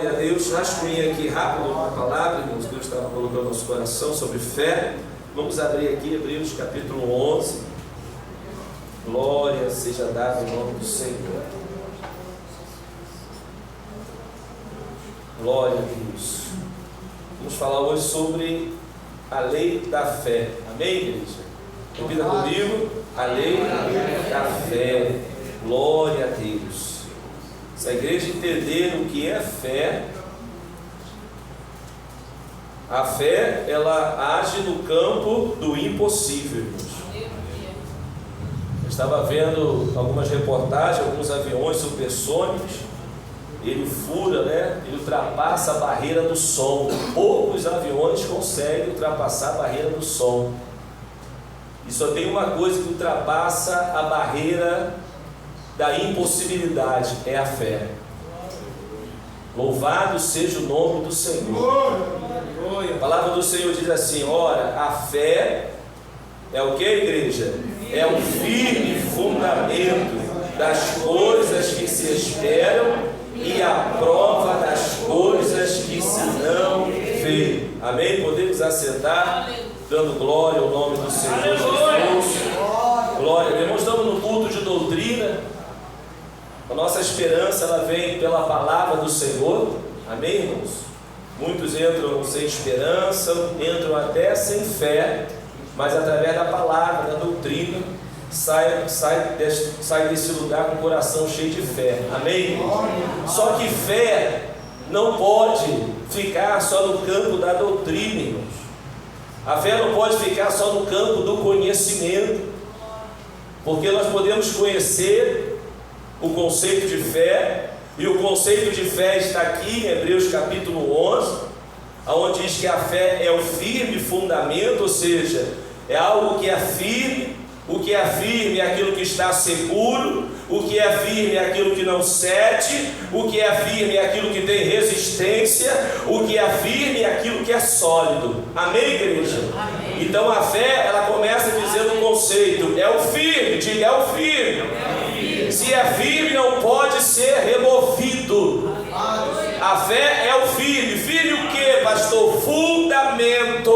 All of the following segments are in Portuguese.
Glória a Deus. Rascunhei aqui rápido uma palavra, irmãos. Deus estava colocando no nosso coração sobre fé. Vamos abrir aqui Hebreus capítulo 11. Glória seja dada em nome do Senhor. Glória a Deus. Vamos falar hoje sobre a lei da fé. Amém, igreja? Repita comigo. A lei da fé. Glória a Deus. Se a igreja entender o que é fé, a fé, ela age no campo do impossível, irmãos. Eu estava vendo algumas reportagens, alguns aviões supersônicos. Ele fura, ele ultrapassa a barreira do som. Poucos aviões conseguem ultrapassar a barreira do som. E só tem uma coisa que ultrapassa a barreira da impossibilidade, é a fé. Louvado seja o nome do Senhor. A palavra do Senhor diz assim: ora, a fé é o que, igreja? É o firme fundamento das coisas que se esperam e a prova das coisas que se não veem. Amém? Podemos assentar, dando glória ao nome do Senhor Jesus. Glória. Irmãos, estamos no culto de doutrina. A nossa esperança, ela vem pela palavra do Senhor. Amém, irmãos? Muitos entram sem esperança, entram até sem fé, mas através da palavra, da doutrina, sai desse lugar com o coração cheio de fé. Amém, irmãos? Só que fé não pode ficar só no campo da doutrina, irmãos. A fé não pode ficar só no campo do conhecimento, porque nós podemos conhecer o conceito de fé, e o conceito de fé está aqui em Hebreus capítulo 11, onde diz que a fé é o firme fundamento, ou seja, é algo que é firme. O que é firme é aquilo que está seguro, o que é firme é aquilo que não cede, o que é firme é aquilo que tem resistência, o que é firme é aquilo que é sólido. Amém, igreja? Amém. Então a fé, ela começa dizendo o conceito, é o firme, diga, é o firme. Se é firme, não pode ser removido. A fé é o firme. Firme o que, pastor? Fundamento.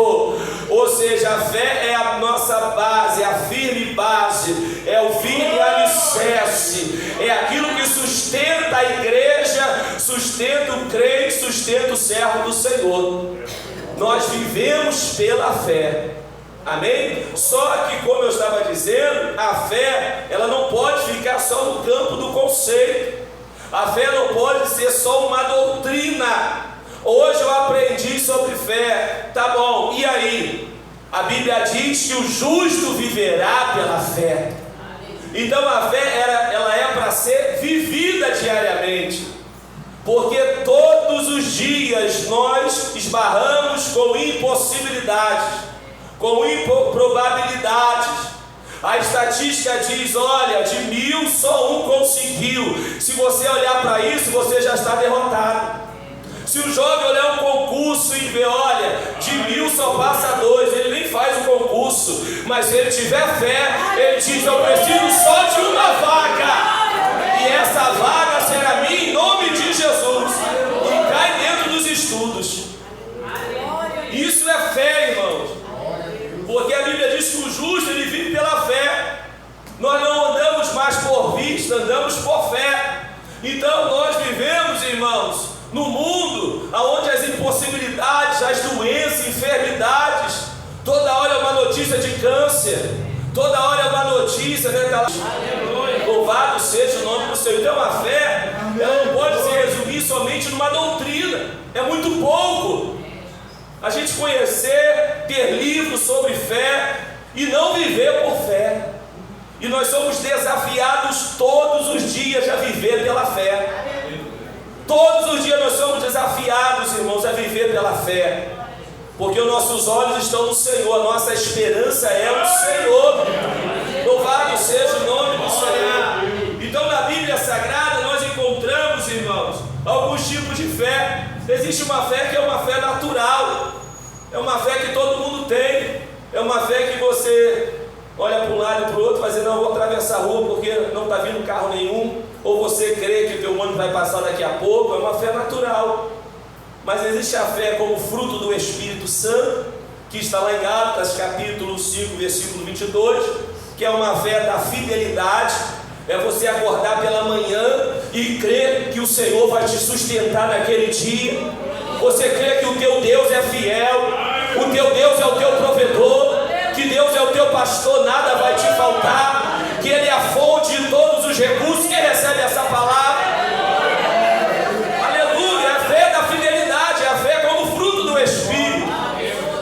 Ou seja, a fé é a nossa base, é a firme base, é o firme alicerce, é aquilo que sustenta a igreja, sustenta o crente, sustenta o servo do Senhor. Nós vivemos pela fé. Amém? Só que, como eu estava dizendo, a fé, ela não pode ficar só no campo do conceito. A fé não pode ser só uma doutrina. Hoje eu aprendi sobre fé, tá bom, e aí? A Bíblia diz que o justo viverá pela fé. Então a fé, ela é para ser vivida diariamente, porque todos os dias nós esbarramos com impossibilidades, com improbabilidades. A estatística diz, olha, de 1000 só um conseguiu. Se você olhar para isso, você já está derrotado. Se o jovem olhar um concurso e ver, olha, de 1000 só passa 2, ele nem faz o concurso, mas se ele tiver fé, ele diz, eu preciso só de uma vaga, e essa vaga será minha em nome de Jesus, e cai dentro dos estudos. Isso é fé, irmãos, porque a Bíblia diz que o justo, ele vive pela fé. Nós não andamos mais por vista, andamos por fé. Então nós vivemos, irmãos, no mundo onde as impossibilidades, as doenças, enfermidades, toda hora é uma notícia de câncer, toda hora é uma notícia, louvado seja o nome do Senhor. Então a fé, ela não pode se resumir somente numa doutrina, é muito pouco a gente conhecer, ter livros sobre fé e não viver por fé. E nós somos desafiados todos os dias a viver pela fé. Todos os dias nós somos desafiados, irmãos, a viver pela fé, porque os nossos olhos estão no Senhor, a nossa esperança é o Senhor. Louvado seja o nome do Senhor. Então na Bíblia Sagrada nós encontramos, irmãos, alguns tipos de fé. Existe uma fé que é uma fé natural, é uma fé que todo mundo tem, é uma fé que você olha para um lado e para o outro, vai dizer, não, eu vou atravessar a rua porque não está vindo carro nenhum, ou você crê que o teu ônibus vai passar daqui a pouco, é uma fé natural. Mas existe a fé como fruto do Espírito Santo, que está lá em Gálatas capítulo 5, versículo 22, que é uma fé da fidelidade. É você acordar pela manhã e crer que o Senhor vai te sustentar naquele dia. Você crê que o teu Deus é fiel, o teu Deus é o teu provedor, que Deus é o teu pastor, nada vai te faltar, que Ele é a fonte de todos os recursos. Quem recebe essa palavra? Aleluia! É a fé da fidelidade, é a fé como fruto do Espírito.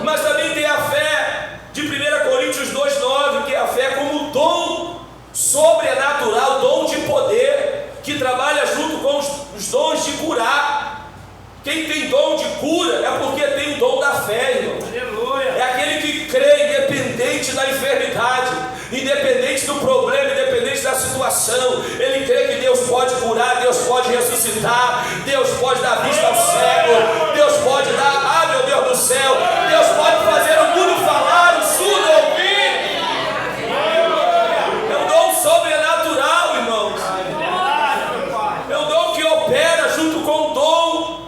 Mas também tem a fé de 1 Coríntios 2,9, que é a fé como dom sobrenatural, dom de poder, que trabalha junto com os dons de curar. Quem tem dom de cura é porque tem o dom da fé, irmão. Aleluia. É aquele que crê independente da enfermidade, independente do problema, independente da situação. Ele crê que Deus pode curar, Deus pode ressuscitar, Deus pode dar vista ao cego, Deus pode dar, meu Deus do céu, Deus pode fazer o mudo falar, o surdo ouvir. É um dom sobrenatural, irmãos. É um dom que opera junto com o dom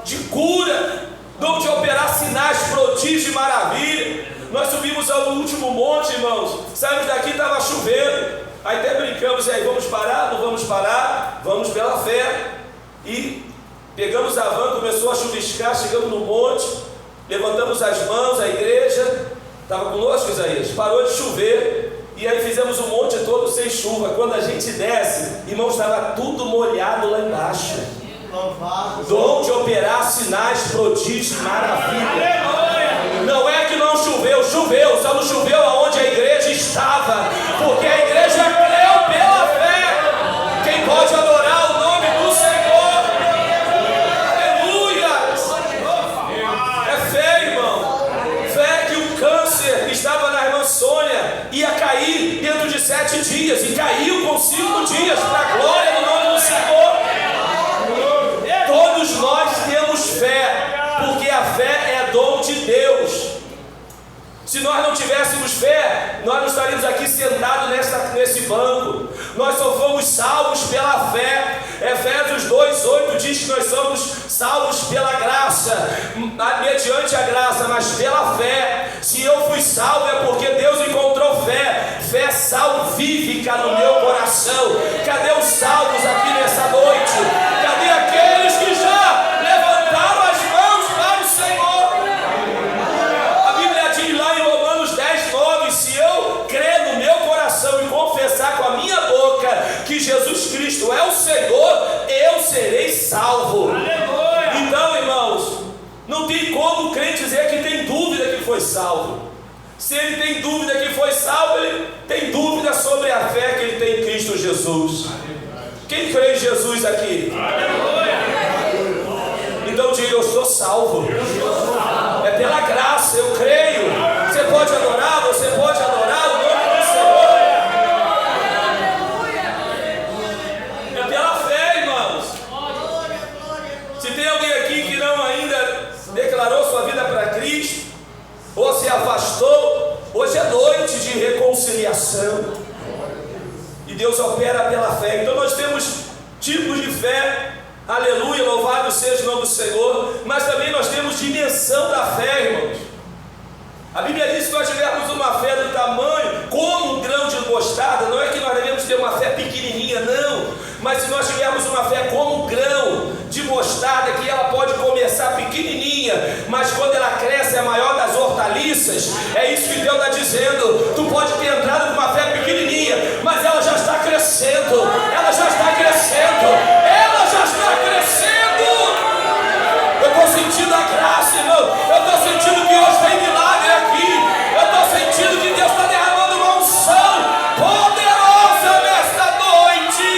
de cura, dom de operar sinais, prodígios e maravilha. Nós subimos ao último monte, irmãos, saímos daqui, estava chovendo, aí até brincamos, e aí, vamos parar? Não vamos parar? Vamos pela fé. E pegamos a van, começou a chuviscar, chegamos no monte, levantamos as mãos, a igreja estava conosco, Isaías, parou de chover, e aí fizemos o monte todo sem chuva. Quando a gente desce, irmãos, estava tudo molhado lá embaixo. Dom de operar sinais, prodígios, maravilha. Não é que não choveu, choveu, só não choveu aonde a igreja estava, porque a igreja creu pela fé. Quem pode adorar o nome do Senhor? Aleluia! É fé, irmão. Fé que o câncer estava na irmã Sônia, ia cair dentro de 7 dias, e caiu com 5 dias, para a glória do nome do Senhor. Todos nós temos fé, porque a fé é dom de Deus. Se nós não tivéssemos fé, nós não estaríamos aqui sentados nesse banco. Nós só fomos salvos pela fé. Efésios 2,8 diz que nós somos salvos pela graça, mediante a graça, mas pela fé. Se eu fui salvo é porque Deus encontrou fé, fé salvífica no meu coração. Cadê os salvos aqui nessa noite? Cadê aqueles que já levantaram as mãos para o Senhor? A Bíblia diz lá em Romanos 10,9: se eu crer no meu coração e confessar com a minha boca que Jesus Cristo é o Senhor, eu serei salvo. Aleluia. Então, irmãos, não tem como o crente dizer que tem dúvida que foi salvo. Se ele tem dúvida que foi salvo, ele tem dúvida sobre a fé que ele tem em Cristo Jesus. Quem crê em Jesus aqui? Aleluia. Então diga: eu sou salvo. É pela graça, eu creio. Você pode adorar, você pode adorar o nome do Senhor. É pela fé, irmãos. Se tem alguém aqui que não ainda declarou sua vida para Cristo, ou se afastou, hoje é noite de reconciliação, e Deus opera pela fé. Então nós temos tipos de fé, aleluia, louvado seja o nome do Senhor, mas também nós temos dimensão da fé, irmãos. A Bíblia diz que nós tivermos uma fé do tamanho como um grão de mostarda. Não é que nós devemos ter uma fé pequenininha, não, mas se nós tivermos uma fé como um grão de mostarda, que ela pode começar pequenininha, mas quando ela cresce é a maior das hortaliças. É isso que Deus está dizendo. Tu pode ter entrado com uma fé pequenininha, mas ela já está crescendo, ela já está crescendo, ela já está crescendo. Eu estou sentindo a graça, irmão. Eu estou sentindo que hoje tem milagre aqui. Eu estou sentindo que Deus está derramando uma unção poderosa nesta noite.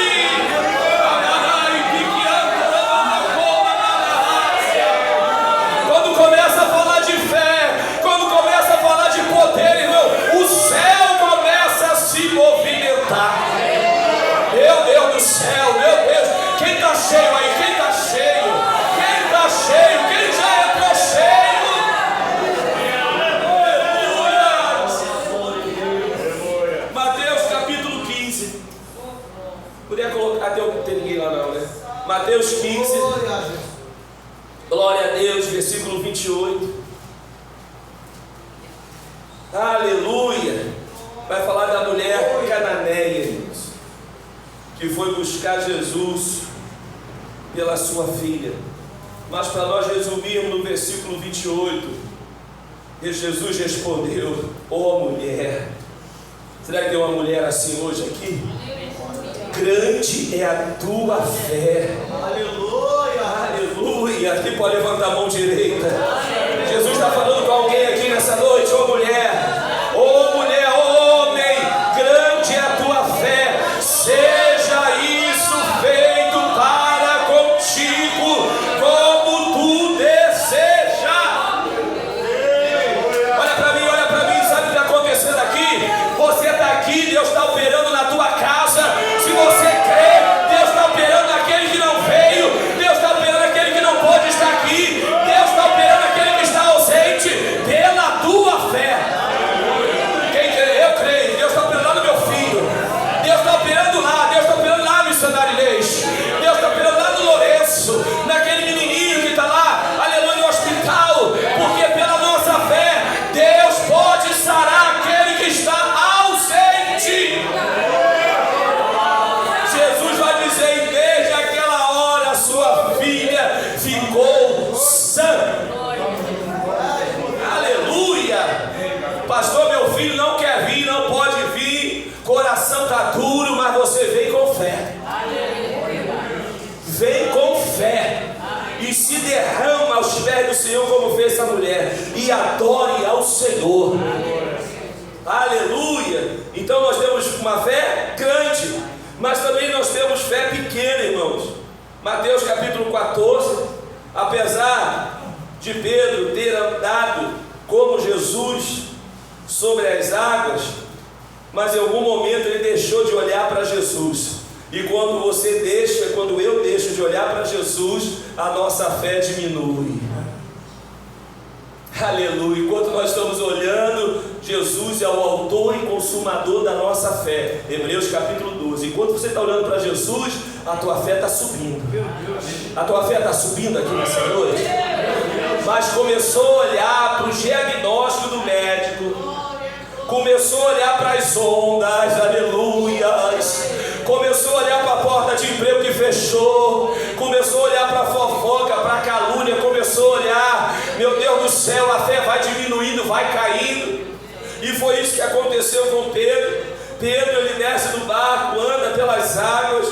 Glória a Deus, versículo 28. Aleluia. Vai falar da mulher cananeia, irmãos, que foi buscar Jesus pela sua filha. Mas para nós resumirmos no versículo 28, Jesus respondeu: ó mulher. Será que tem uma mulher assim hoje aqui? Grande é a tua fé. Aleluia, aleluia. Quem pode levantar a mão direita? Jesus está falando com alguém aqui nessa noite. Ô mulher, ô homem, grande é a tua fé. Seja isso feito para contigo, como tu deseja. Olha para mim, sabe o que está acontecendo aqui? Você está aqui, Deus está operando na tua casa. Se você crê, Deus está operando naquele que não veio, Deus está operando naquele que não pode estar aqui, Deus está operando naquele que está ausente, pela tua fé. Quem crê? Eu creio. Deus está operando no meu filho, Deus está operando lá, Deus está operando lá no Sandarilês, Deus está operando lá no Lourenço, naquele menininho que está lá, aleluia, no hospital, porque pela nossa fé, Deus pode sarar aquele que está ausente. Jesus vai dizer: e desde aquela hora sua filha ficou sã. Aleluia. Pastor, meu filho não quer vir, não pode vir, coração está duro, mas você vem com fé. Vem com fé e se derrama aos pés do Senhor, como fez essa mulher, e adore ao Senhor. Aleluia. Então nós temos uma fé grande, mas também nós temos fé pequena, irmãos. Mateus capítulo 14, apesar de Pedro ter andado como Jesus sobre as águas, mas em algum momento ele deixou de olhar para Jesus. E quando você deixa, quando eu deixo de olhar para Jesus, a nossa fé diminui. Aleluia. Enquanto nós estamos olhando, Jesus é o autor e consumador da nossa fé. Hebreus capítulo 12. Enquanto você está olhando para Jesus, a tua fé está subindo. A tua fé está subindo aqui nessa noite. Mas começou a olhar para o diagnóstico do médico, começou a olhar para as ondas, aleluias, começou a olhar para a porta de emprego que fechou, começou a olhar para a fofoca, para a calúnia, começou a olhar, meu Deus do céu, a fé vai diminuindo, vai caindo. E foi isso que aconteceu com Pedro. Pedro, ele desce do barco, anda pelas águas,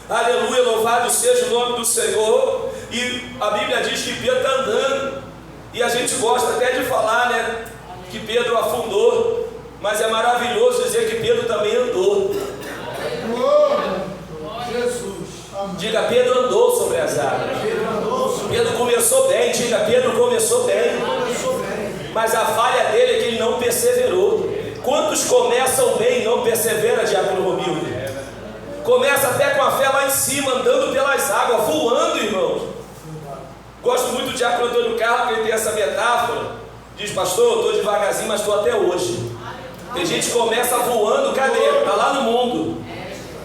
aleluia, louvado seja o nome do Senhor. E a Bíblia diz que Pedro está andando, e a gente gosta até de falar, né, que Pedro afundou, mas é maravilhoso dizer que Pedro também andou. Diga: Pedro andou sobre as águas. Pedro começou bem. Diga: Pedro começou bem. Mas a falha dele é que ele não perseverou. Quantos começam bem e não perseveram, diácono Romildo? Começa até com a fé lá em cima, andando pelas águas, voando, irmãos. Gosto muito do diácono Antônio Carlos, que ele tem essa metáfora. Diz: pastor, estou devagarzinho, mas estou até hoje. Tem gente que começa voando, cadê? Está lá no mundo.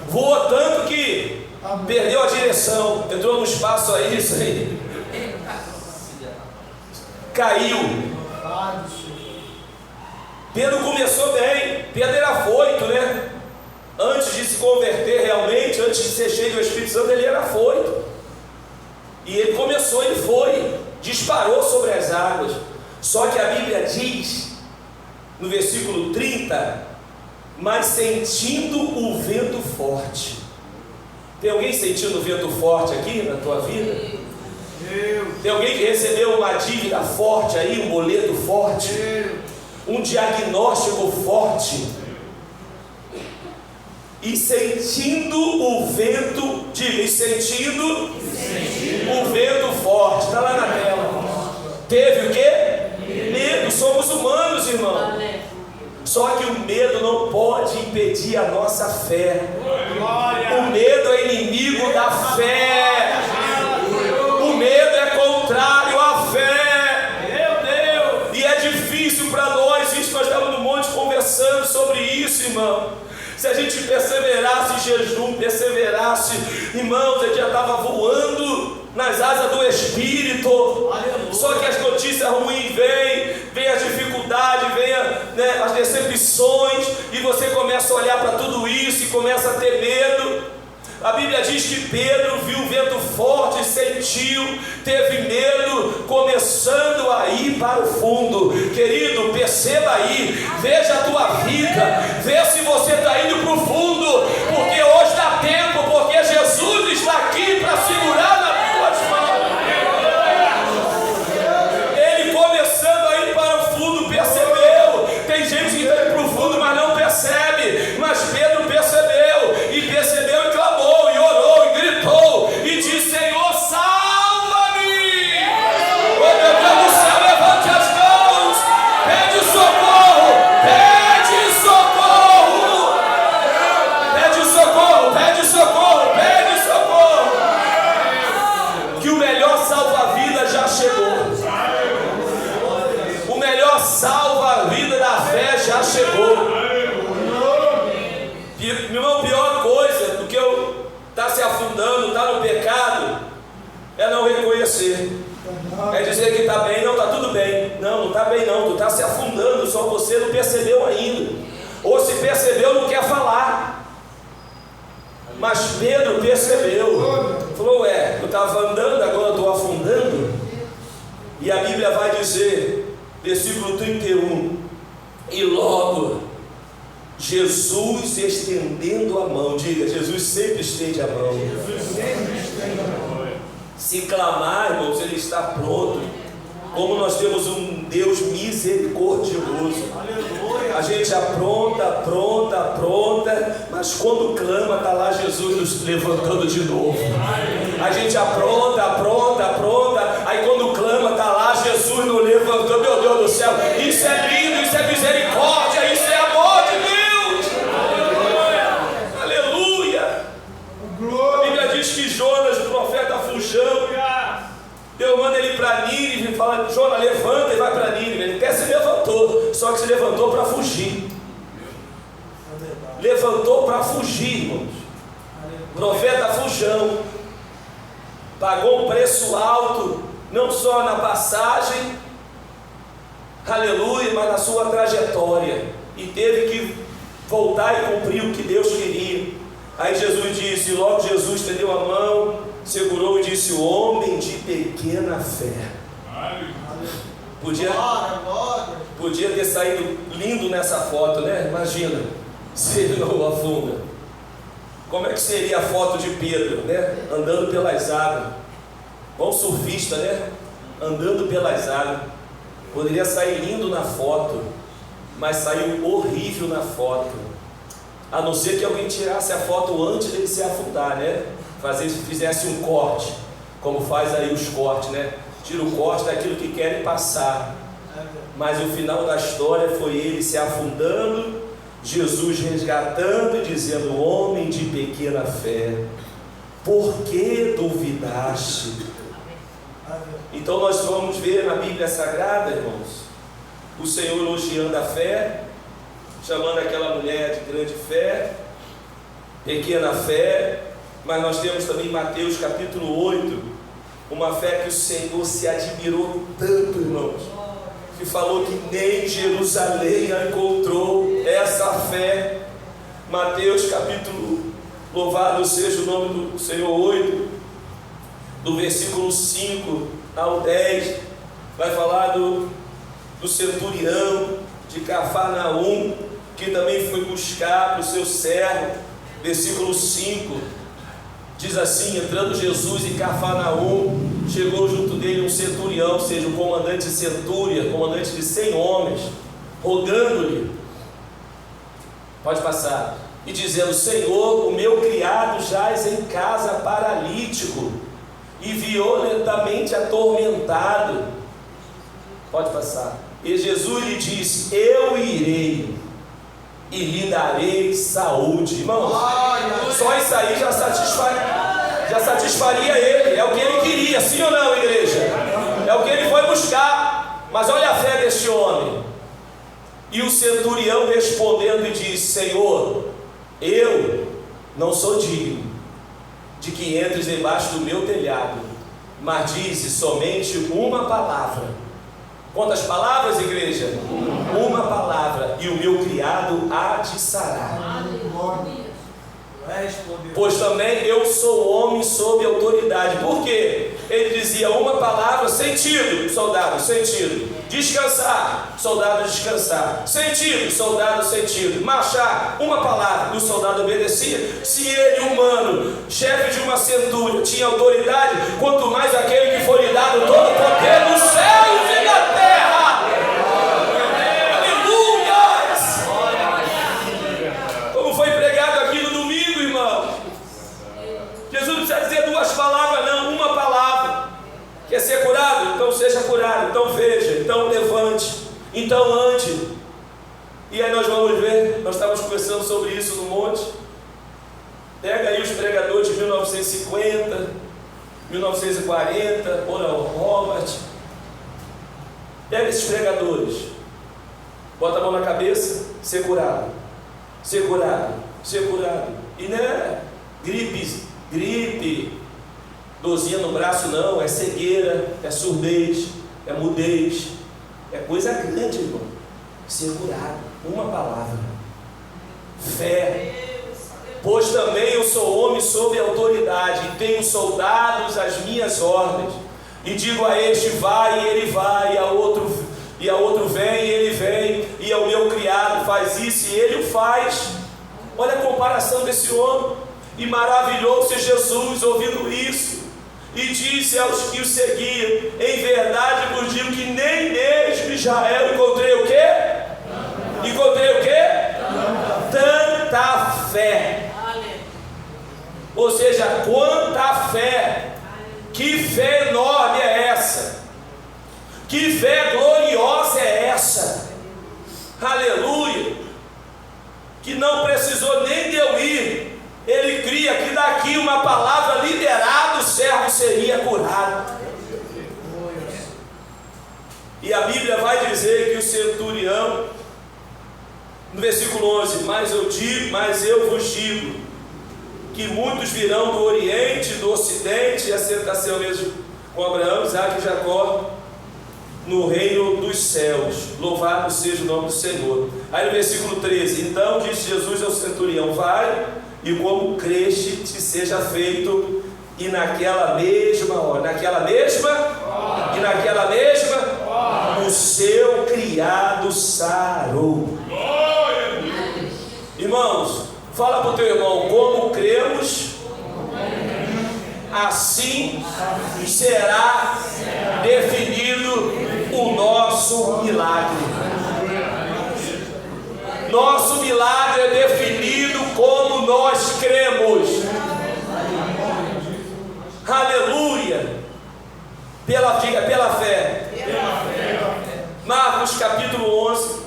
Voou tanto que perdeu a direção, entrou no espaço aí, isso aí. Caiu. Pedro começou bem. Pedro era afoito, né? Antes de se converter realmente, antes de ser cheio do Espírito Santo, ele era afoito. E ele começou, ele foi, disparou sobre as águas. Só que a Bíblia diz, no versículo 30, mas sentindo o vento forte. Tem alguém sentindo o vento forte aqui na tua vida? Tem alguém que recebeu uma dívida forte aí, um boleto forte, um diagnóstico forte, e sentindo o vento, diga, e sentindo o vento forte, está lá na tela. Teve o quê? Medo. Somos humanos, irmão. Só que o medo não pode impedir a nossa fé. O medo é inimigo da fé. O medo é contrário à fé. Meu Deus! E é difícil para nós, isso nós estamos no monte conversando sobre isso, irmão. Se a gente perseverasse em jejum, perseverasse, irmãos, a gente já estava voando nas asas do Espírito. notícia ruim vem a dificuldade, vem as decepções, e você começa a olhar para tudo isso e começa a ter medo. A Bíblia diz que Pedro viu o vento forte, sentiu, teve medo, começando a ir para o fundo. Querido, perceba aí, veja a tua vida, vê se você está indo para o fundo, porque hoje dá tempo, porque Jesus está aqui para segurar nas tuas mãos. Ele começando a ir para o fundo, percebeu. Tem gente que está indo para o fundo, mas não percebe. Mas Pedro percebeu, e clamou, e orou, e gritou, e disse: Senhor, salva-me! Oh meu Deus do céu, levante as mãos, pede socorro, pede socorro, pede socorro, pede socorro, pede socorro, que o melhor salva-vida já chegou, o melhor salva-vida da fé já chegou. Meu irmão, pior coisa do que eu estar se afundando, estar no pecado, é não reconhecer, é dizer que está bem. Não, está tudo bem, não está bem não, tu está se afundando, só você não percebeu ainda, ou se percebeu não quer falar. Mas Pedro percebeu, falou: eu estava andando, agora eu estou afundando. E a Bíblia vai dizer, versículo 31, e logo Jesus estendendo a mão, diga, Jesus sempre estende a mão. Se clamar, irmãos, Ele está pronto. Como nós temos um Deus misericordioso, a gente apronta, mas quando clama, está lá Jesus nos levantando de novo. A gente apronta, aí quando clama, está lá Jesus nos levantando. Meu Deus do céu, isso é lindo, isso é misericórdia, isso é amor de Deus. A Bíblia diz que Jonas, o profeta fujão, Deus manda ele para Nínive e fala: Jonas, levanta e vai para Nínive. Ele até se levantou, só que se levantou para fugir. Levantou para fugir, irmãos. Profeta fujão, pagou um preço alto, não só na passagem, aleluia, mas na sua trajetória, e teve que voltar e cumprir o que Deus queria. Aí Jesus disse, logo Jesus estendeu a mão, segurou e disse: o homem de pequena fé. Podia ter saído lindo nessa foto, né? Imagina, se ele não afunda. Como é que seria a foto de Pedro, né? Andando pelas águas. Bom surfista, né? Andando pelas águas. Poderia sair lindo na foto, mas saiu horrível na foto. A não ser que alguém tirasse a foto antes dele se afundar, né? Fizesse um corte, como faz aí os cortes, né? Tira o corte daquilo que querem passar. Mas o final da história foi ele se afundando, Jesus resgatando e dizendo: homem de pequena fé, por que duvidaste? Então nós vamos ver na Bíblia Sagrada, irmãos, o Senhor elogiando a fé, chamando aquela mulher de grande fé, pequena fé. Mas nós temos também Mateus capítulo 8, uma fé que o Senhor se admirou tanto, irmãos, que falou que nem Jerusalém a encontrou essa fé. Mateus capítulo, louvado seja o nome do Senhor, 8, do versículo 5 ao 10, vai falar do centurião de Cafarnaum, que também foi buscar para o seu servo. Versículo 5 diz assim: entrando Jesus em Cafarnaum, chegou junto dele um centurião, ou seja, um comandante de centúria, comandante de 100 homens, rogando-lhe, pode passar, e dizendo: Senhor, o meu criado jaz em casa paralítico e violentamente atormentado. Pode passar. E Jesus lhe disse: eu irei e lhe darei saúde. Irmãos, só isso aí já satisfaria ele. É o que ele queria, sim ou não, igreja? É o que ele foi buscar. Mas olha a fé deste homem. E o centurião respondendo e disse: Senhor, eu não sou digno de que entres debaixo do meu telhado, mas dize somente uma palavra, Quantas palavras, igreja? Uma palavra, e o meu criado há de sarar. Pois também eu sou homem sob autoridade. Por quê? Ele dizia uma palavra, sentido, soldado, sentido. Descansar, soldado, descansar. Sentido, soldado, sentido. Marchar, uma palavra, o soldado obedecia. Se ele, humano, chefe de uma centúria, tinha autoridade, quanto mais aquele que foi lhe dado todo o poder nos céus e na terra. Jesus não precisa dizer duas palavras, não, uma palavra. Quer ser curado? Então seja curado. Então veja, então levante, então ande. E aí nós vamos ver, nós estávamos conversando sobre isso no monte. Pega aí os pregadores de 1950, 1940, Oral Robert. Pega esses pregadores, bota a mão na cabeça, ser curado, ser curado, ser curado. E não é gripe, dorzinha no braço, não, é cegueira, é surdez, é mudez, é coisa grande, irmão. Ser curado, uma palavra, fé. Pois também eu sou homem sob autoridade, e tenho soldados às minhas ordens, e digo a este vai, e ele vai, e a outro vem, e ele vem, e ao meu criado faz isso, e ele o faz. Olha a comparação desse homem. E maravilhou-se Jesus ouvindo isso, e disse aos que o seguiam: em verdade vos digo que nem mesmo em Israel encontrei o quê? Encontrei o quê? Tanta fé. Ou seja, quanta fé! Que fé enorme é essa! Que fé gloriosa é essa! Aleluia! Que não precisou nem de eu ir. Ele cria que daqui uma palavra liberada, o servo seria curado. E a Bíblia vai dizer que o centurião, no versículo 11, mas eu vos digo, que muitos virão do Oriente, do Ocidente, e assentação mesmo com Abraão, Isaac e Jacó, no reino dos céus. Louvado seja o nome do Senhor. Aí no versículo 13, então disse Jesus ao centurião: vai, e como creste te seja feito, e naquela mesma hora, o seu criado sarou. Irmãos, fala para o teu irmão: como cremos, assim será definido o nosso milagre. Nosso milagre é definido como nós cremos. Aleluia! Pela fé. Marcos capítulo 11.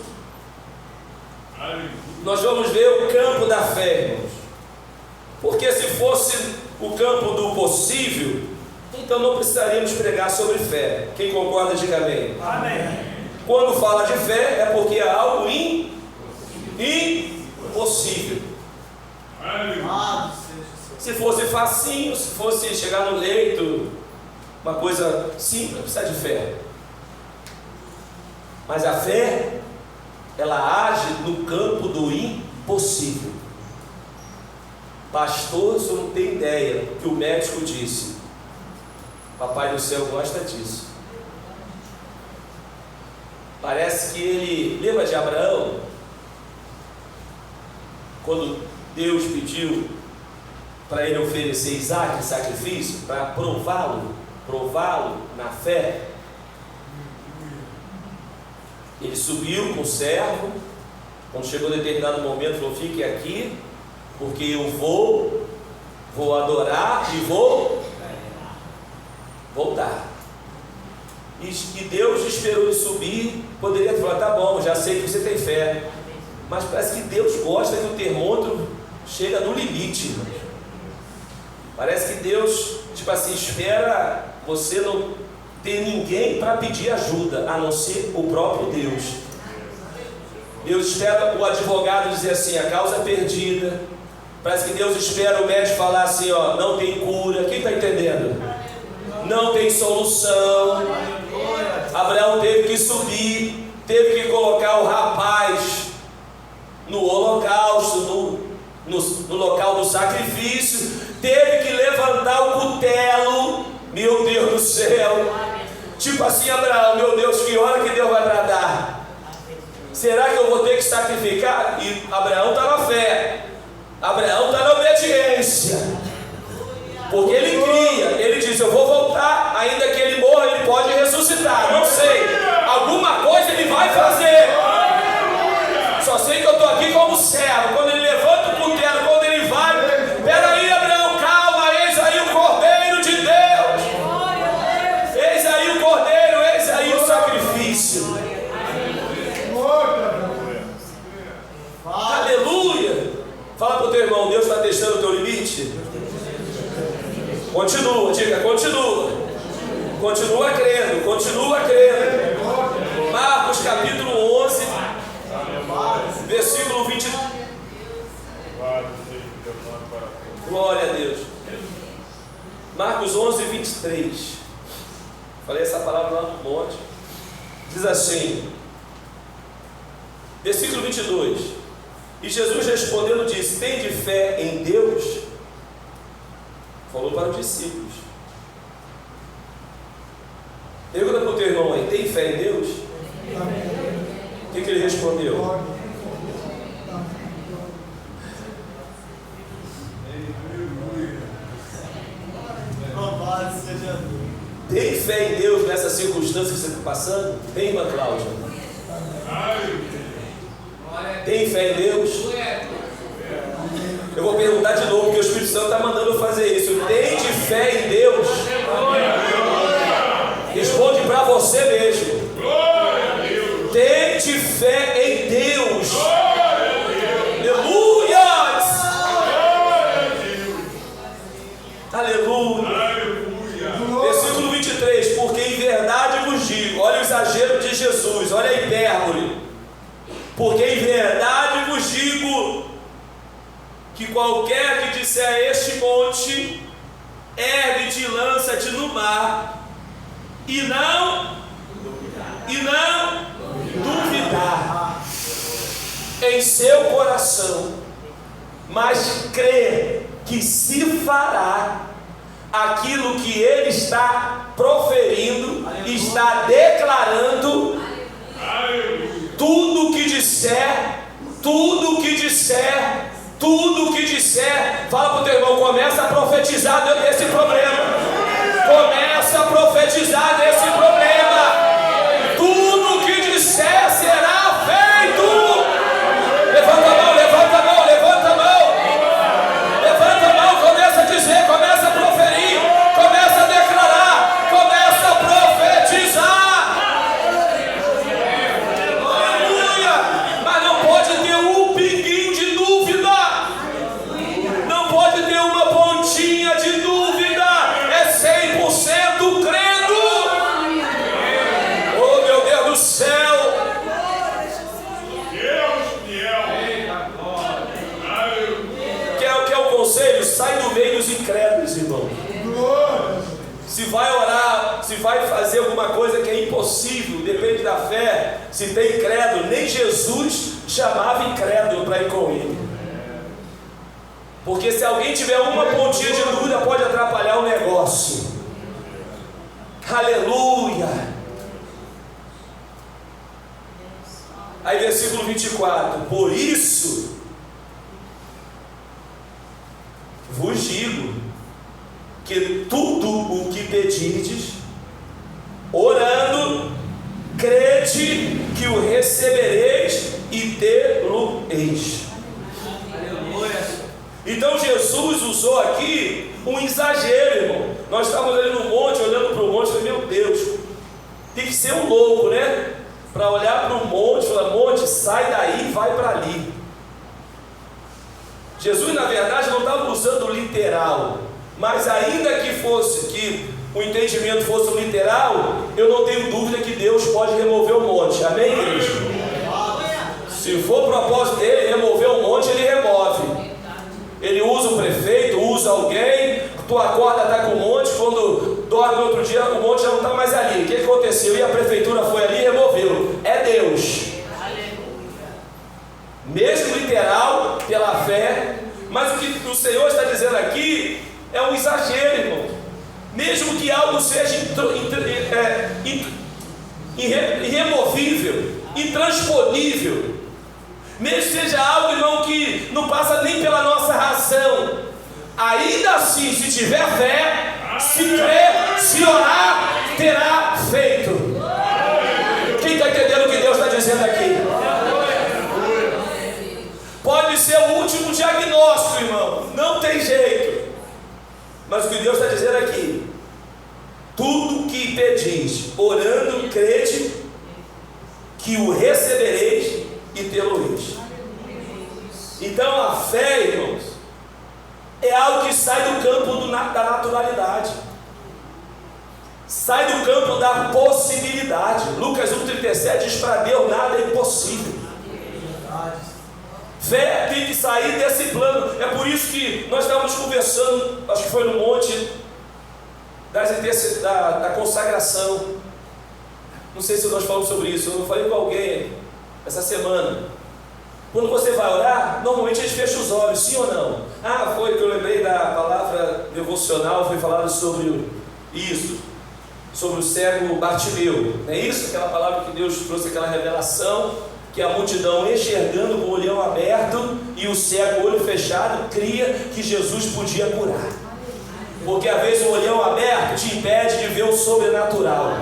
Nós vamos ver o campo da fé, irmãos. Porque se fosse o campo do possível, então não precisaríamos pregar sobre fé. Quem concorda, diga amém. Amém. Quando fala de fé, é porque é algo impossível. Se fosse facinho, se fosse chegar no leito, uma coisa simples, não precisa de fé. Mas a fé, ela age no campo do impossível. Pastor, você não tem ideia que o médico disse. Papai do céu gosta disso. Parece que ele, lembra de Abraão? Quando Deus pediu para ele oferecer Isaac em sacrifício, para prová-lo na fé. Ele subiu com o servo. Quando chegou um determinado momento, falou: fique aqui, porque eu vou adorar e vou voltar. E Deus esperou ele subir. Poderia falar: tá bom, já sei que você tem fé. Mas parece que Deus gosta que o termômetro chega no limite, irmão. Parece que Deus, tipo assim, espera você não ter ninguém para pedir ajuda, a não ser o próprio Deus. Deus espera o advogado dizer assim: a causa é perdida. Parece que Deus espera o médico falar assim: ó, não tem cura. Quem está entendendo? Não tem solução. Abraão teve que que subir, teve que colocar o rapaz no holocausto, no local do sacrifício, teve que levantar o cutelo. Meu Deus do céu, tipo assim, Abraão, meu Deus, que hora que Deus vai bradar? Será que eu vou ter que sacrificar? E Abraão está na fé, Abraão está na obediência, porque ele cria, ele diz, eu vou voltar, ainda que ele morra, ele pode ressuscitar, não sei, alguma coisa ele vai fazer, só sei que eu estou aqui como servo. Quando ele levanta o cutelo, quando ele vai, peraí, Abraão, calma, eis aí o Cordeiro de Deus, eis aí o Cordeiro, eis aí o sacrifício. Aleluia. Fala para o teu irmão, Deus está testando o teu limite. Continua, diga, continua. Continua crendo, continua crendo. Marcos capítulo 11, versículo 20. Glória a Deus. Marcos 11, 23. Falei essa palavra lá no monte. Diz assim, versículo 22. E Jesus respondendo disse, tende fé em Deus? Falou para os discípulos. Pergunta para o teu irmão aí, tem fé em Deus? O que ele respondeu? Tem fé em Deus nessa circunstância que você está passando? Tem, irmã Cláudia? Tem fé em Deus? Eu vou perguntar de novo, porque o Espírito Santo está mandando eu fazer isso. Tem de fé em Deus? Responde para você mesmo. Tem de fé em Deus? Aleluia! Aleluia! Versículo 23. Porque em verdade vos digo, olha o exagero de Jesus, olha a hipérbole. Porque em verdade vos digo que qualquer que disser a este monte, ergue-te e lança-te no mar, e não duvidar em seu coração, mas crer que se fará aquilo que ele está proferindo, está declarando, tudo que disser, fala para o teu irmão, começa a profetizar desse problema, começa a profetizar desse problema, tudo que disser será feito. Levanta a mão, levanta a mão, levanta a mão, levanta a mão, começa a dizer, começa a proferir, começa a declarar, começa a profetizar. Sai do meio dos incrédulos, irmão. Se vai orar, se vai fazer alguma coisa que é impossível, depende da fé. Se tem incrédulo, nem Jesus chamava incrédulo para ir com ele. Porque se alguém tiver uma pontinha de dúvida, pode atrapalhar o negócio. Aleluia. Aí versículo 24. Por isso vos digo que tudo o que pedirdes, orando, crede que o recebereis e tê-lo-eis. Então Jesus usou aqui um exagero, irmão. Nós estávamos ali no monte, olhando para o monte, e falei, meu Deus, tem que ser um louco, né? Para olhar para o monte e falar, monte, sai daí e vai para ali. Jesus, na verdade, não estava usando o literal, mas ainda que fosse, que o entendimento fosse o literal, eu não tenho dúvida que Deus pode remover o monte. Amém, igreja? Se for o propósito dele remover o monte, ele remove. Ele usa o prefeito, usa alguém, tu acorda, está com o monte, quando dorme no outro dia, o monte já não está mais ali. O que aconteceu? E a prefeitura foi ali e removeu. mesmo literal, pela fé. Mas o que o Senhor está dizendo aqui é um exagero, irmão. Mesmo que algo seja irremovível, intransponível, mesmo que seja algo, irmão, que não passa nem pela nossa razão, ainda assim, se tiver fé, se crer, se orar, terá feito. Quem está entendendo o que Deus está dizendo aqui? Pode ser o último diagnóstico, irmão, não tem jeito. Mas o que Deus está dizendo aqui: tudo que pedis, orando, crede que o recebereis e tê-lo-eis. Então a fé, irmãos, é algo que sai do campo da naturalidade, sai do campo da possibilidade. Lucas 1,37 diz: para Deus nada é impossível. Fé tem que sair desse plano. É por isso que nós estávamos conversando, acho que foi no monte da consagração. Não sei se nós falamos sobre isso. Eu falei com alguém essa semana. Quando você vai orar, normalmente a gente fecha os olhos, sim ou não? Ah, foi que eu lembrei da palavra devocional, foi falado sobre isso, sobre o cego Bartimeu. Não é isso? Aquela palavra que Deus trouxe, aquela revelação, que a multidão enxergando com o olhão aberto e o cego, olho fechado, cria que Jesus podia curar. Porque às vezes o olhão aberto te impede de ver o sobrenatural.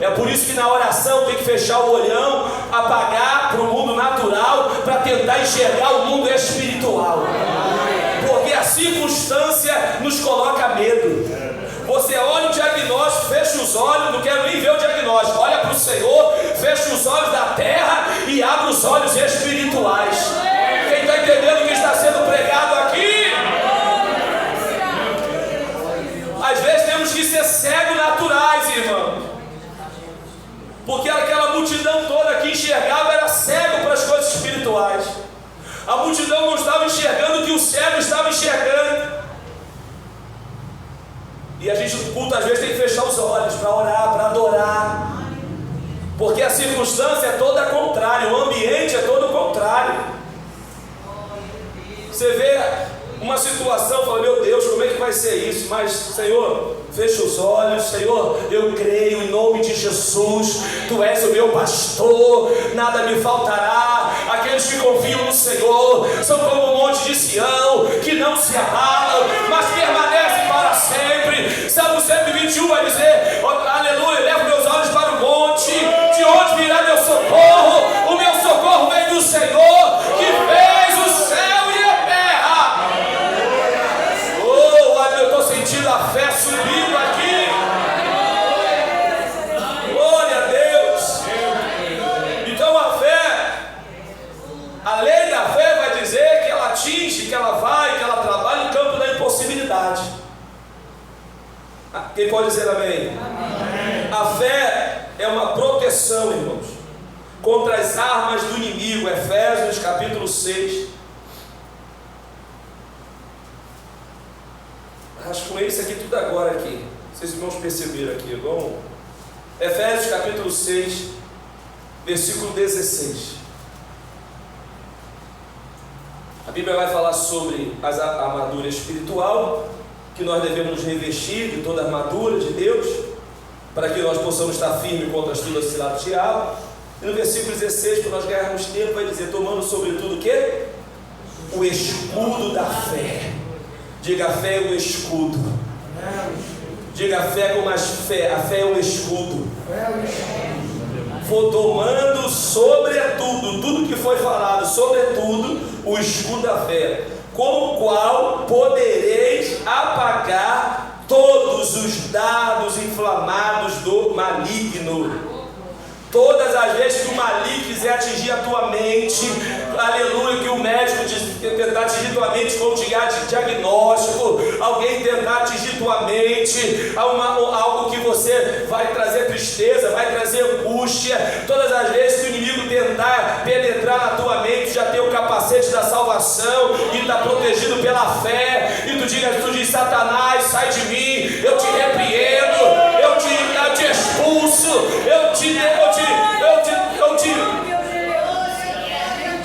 É por isso que na oração tem que fechar o olhão, apagar para o mundo natural, para tentar enxergar o mundo espiritual. Porque a circunstância nos coloca medo. Você olha o diagnóstico, fecha os olhos, não quero nem ver o diagnóstico, olha para o Senhor, fecha os olhos da terra e abre os olhos espirituais. Quem está entendendo o que está sendo pregado aqui? Às vezes temos que ser cegos naturais, irmão, porque aquela multidão toda que enxergava era cego para as coisas espirituais. A multidão não estava enxergando o que o cego estava enxergando. E a gente no culto às vezes tem que fechar os olhos para orar, para adorar, porque a circunstância é toda contrária, o ambiente é todo contrário. Você vê uma situação, fala: meu Deus, como é que vai ser isso? Mas Senhor, fecha os olhos. Senhor, eu creio em nome de Jesus, Tu és o meu pastor, nada me faltará. Aqueles que confiam no Senhor são como o monte de Sião, que não se abalam, mas permanecem para sempre. Salmo 121 vai dizer: oh, aleluia, levo meus olhos para o monte, de onde virá meu socorro? O meu socorro vem do Senhor, que fez o céu e a terra. Oh, eu estou sentindo a fé subindo aqui. Glória a Deus. Então a fé, a lei da fé vai dizer que ela atinge, que ela vai, que ela trabalha no campo da impossibilidade. Quem pode dizer amém? Amém. A fé é uma proteção, irmãos, contra as armas do inimigo. Efésios capítulo 6. Acho que com isso aqui tudo agora aqui. Vocês irmãos perceberam aqui, bom? Efésios capítulo 6, versículo 16. A Bíblia vai falar sobre a armadura espiritual, que nós devemos nos revestir de toda a armadura de Deus, para que nós possamos estar firmes contra as astutas ciladas do diabo. E no versículo 16, para nós ganharmos tempo, vai dizer: tomando sobretudo o quê? O escudo da fé. Diga: a fé é o escudo. Diga: a fé com mais fé. A fé é o escudo. For tomando sobretudo, tudo que foi falado, sobretudo, o escudo da fé, com o qual podereis apagar todos os dardos inflamados do maligno. Todas as vezes que o maligno quiser atingir a tua mente, aleluia, que o médico tentar atingir tua mente com diagnóstico, alguém tentar atingir tua mente, algo que você vai trazer tristeza, vai trazer angústia, todas as vezes que o inimigo tentar penetrar na tua mente, já tem o capacete da salvação e está protegido pela fé, e tu diz: Satanás, sai de mim, eu te repreendo, eu te expulso, eu te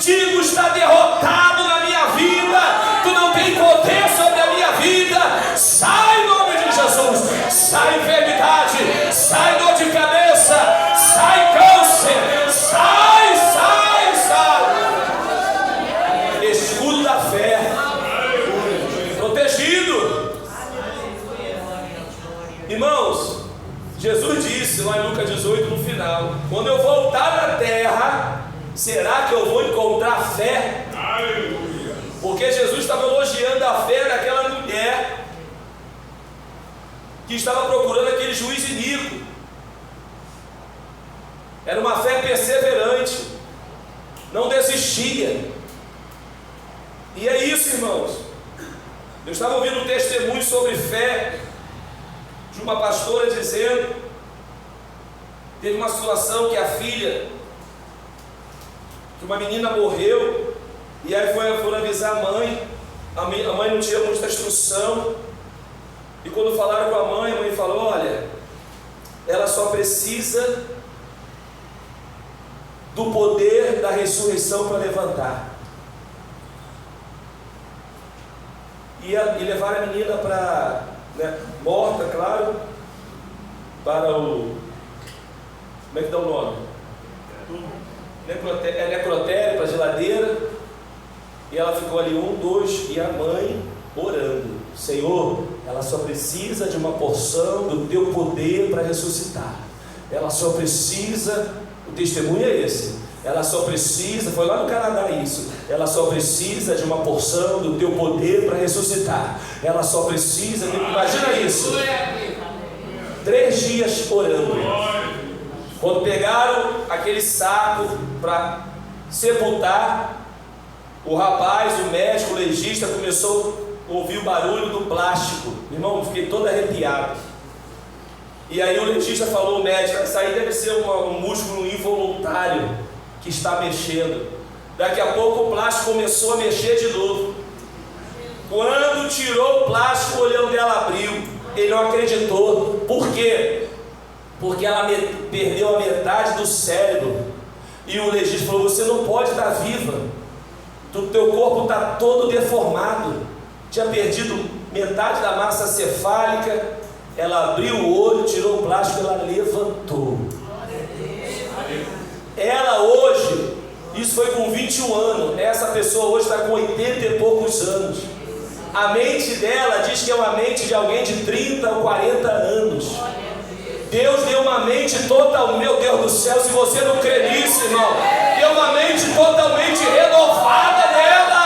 digo, está 18 no final. Quando eu voltar na terra, será que eu vou encontrar fé? Aleluia. Porque Jesus estava elogiando a fé daquela mulher que estava procurando aquele juiz iníquo. Era uma fé perseverante, não desistia. E é isso, irmãos. Eu estava ouvindo um testemunho sobre fé de uma pastora dizendo, teve uma situação que a filha, que uma menina morreu, e aí foram avisar a mãe não tinha muita instrução, e quando falaram com a mãe falou, olha, ela só precisa do poder da ressurreição para levantar. E levaram a menina para, morta, claro, para o, como é que dá o nome? Necrotério, para a geladeira. E ela ficou ali 1, 2, e a mãe orando, Senhor, ela só precisa de uma porção do teu poder para ressuscitar. Ela só precisa, o testemunho é esse, ela só precisa, foi lá no Canadá isso, ela só precisa de uma porção do teu poder para ressuscitar. Ela só precisa, imagina isso, 3 dias orando. Quando pegaram aquele saco para sepultar, o rapaz, o médico, o legista começou a ouvir o barulho do plástico. Irmão, eu fiquei todo arrepiado. E aí o legista falou, o médico, isso aí deve ser um músculo involuntário que está mexendo. Daqui a pouco o plástico começou a mexer de novo. Quando tirou o plástico, o olhão dela abriu. Ele não acreditou. Por quê? Porque ela perdeu a metade do cérebro. E o legista falou, você não pode estar viva. O teu corpo está todo deformado. Tinha perdido metade da massa cefálica. Ela abriu o olho, tirou o plástico, ela levantou. Ela hoje, isso foi com 21 anos, essa pessoa hoje está com 80 e poucos anos. A mente dela diz que é uma mente de alguém de 30 ou 40 anos. Deus deu uma mente total, meu Deus do céu, se você não crê nisso, irmão, deu uma mente totalmente renovada nela.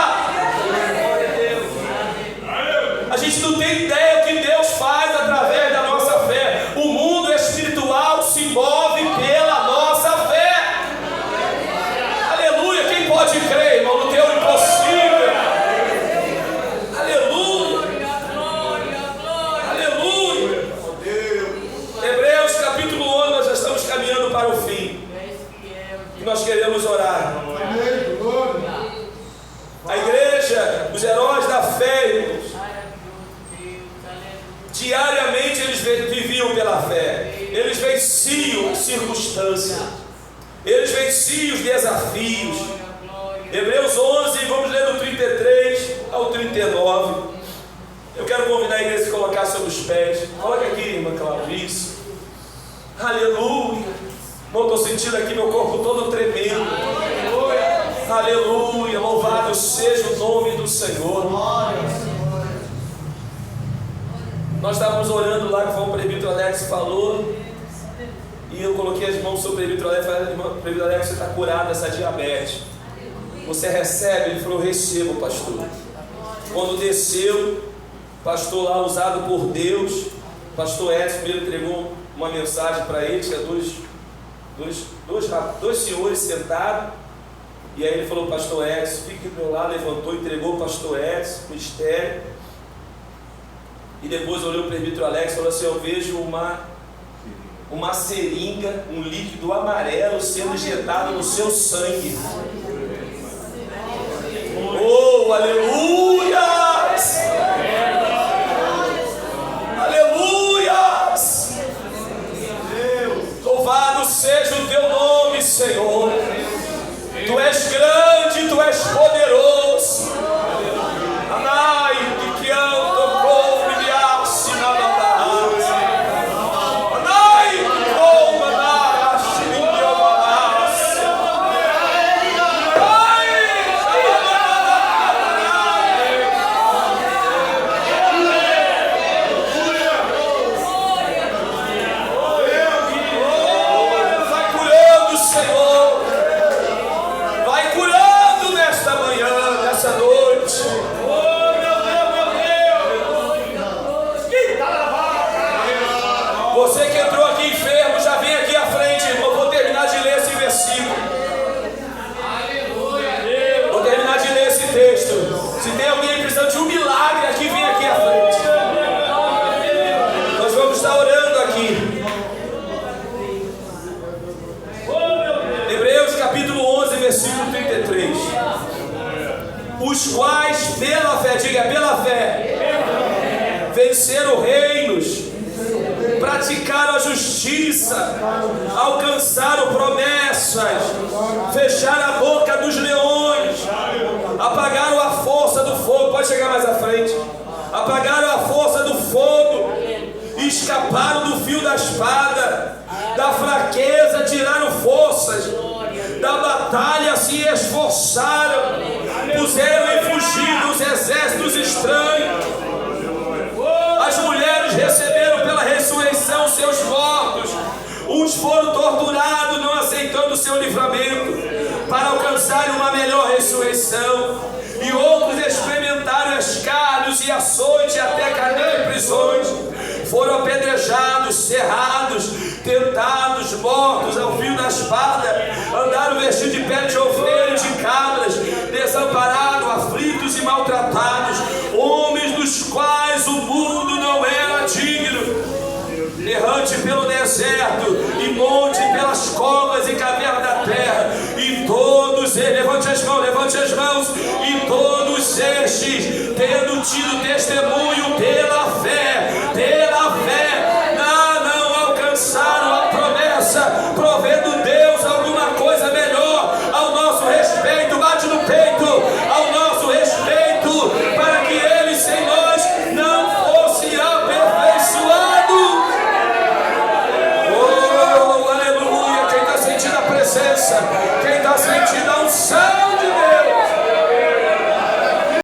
A gente não tem ideia o que Deus faz através da nossa fé. O mundo espiritual se move pela nossa fé. Aleluia, quem pode crer, irmão, no teu impossível? Aleluia, aleluia. Hebreus capítulo 11, nós já estamos caminhando para o fim. E nós queremos orar. A igreja, os heróis da fé, irmãos, diariamente eles viviam pela fé. Eles venciam as circunstâncias. Eles venciam os desafios. Hebreus 11, vamos ler do 33 ao 39. Eu quero convidar a igreja a se colocar sobre os pés. Coloca aqui, irmã Clarice. Aleluia. Irmão, estou sentindo aqui meu corpo todo tremendo. Aleluia. Louvado seja o nome do Senhor. Nós estávamos orando lá, que foi o presbítero Alex falou, e eu coloquei as mãos sobre o presbítero Alex e falei, presbítero Alex, você está curado dessa diabetes. Você recebe? Ele falou, recebo, pastor. Quando desceu, pastor lá usado por Deus, pastor Edson primeiro entregou uma mensagem para ele, tinha dois senhores sentados, e aí ele falou, pastor Edson, fique do meu lado, levantou, entregou o pastor Edson, o mistério. E depois olhou o presbítero Alex e falou assim, eu vejo uma seringa, um líquido amarelo sendo injetado no seu sangue. Oh, aleluia! Aleluia! Louvado seja o teu nome, Senhor. Tu és grande, tu és poderoso. Amai, que amo. 3. Os quais pela fé, diga pela fé, venceram reinos, praticaram a justiça, alcançaram promessas, fecharam a boca dos leões, apagaram a força do fogo. Pode chegar mais à frente. Apagaram a força do fogo, escaparam do fio da espada, da fraqueza tiraram forças, da batalha se esforçaram, puseram em fugir dos exércitos estranhos. As mulheres receberam pela ressurreição seus mortos. Uns foram torturados, não aceitando o seu livramento, para alcançarem uma melhor ressurreição. E outros experimentaram escárnios e açoites e até cadeia e prisões. Foram apedrejados, cerrados, tentados, mortos ao fio da espada. Andaram vestidos de pele de ovelha e de cabras, desamparados, aflitos e maltratados. Homens dos quais o mundo não era digno. Errante pelo deserto, e monte pelas covas e cavernas da terra, e todos eles, levante as mãos, e todos estes, tendo tido testemunho pela fé,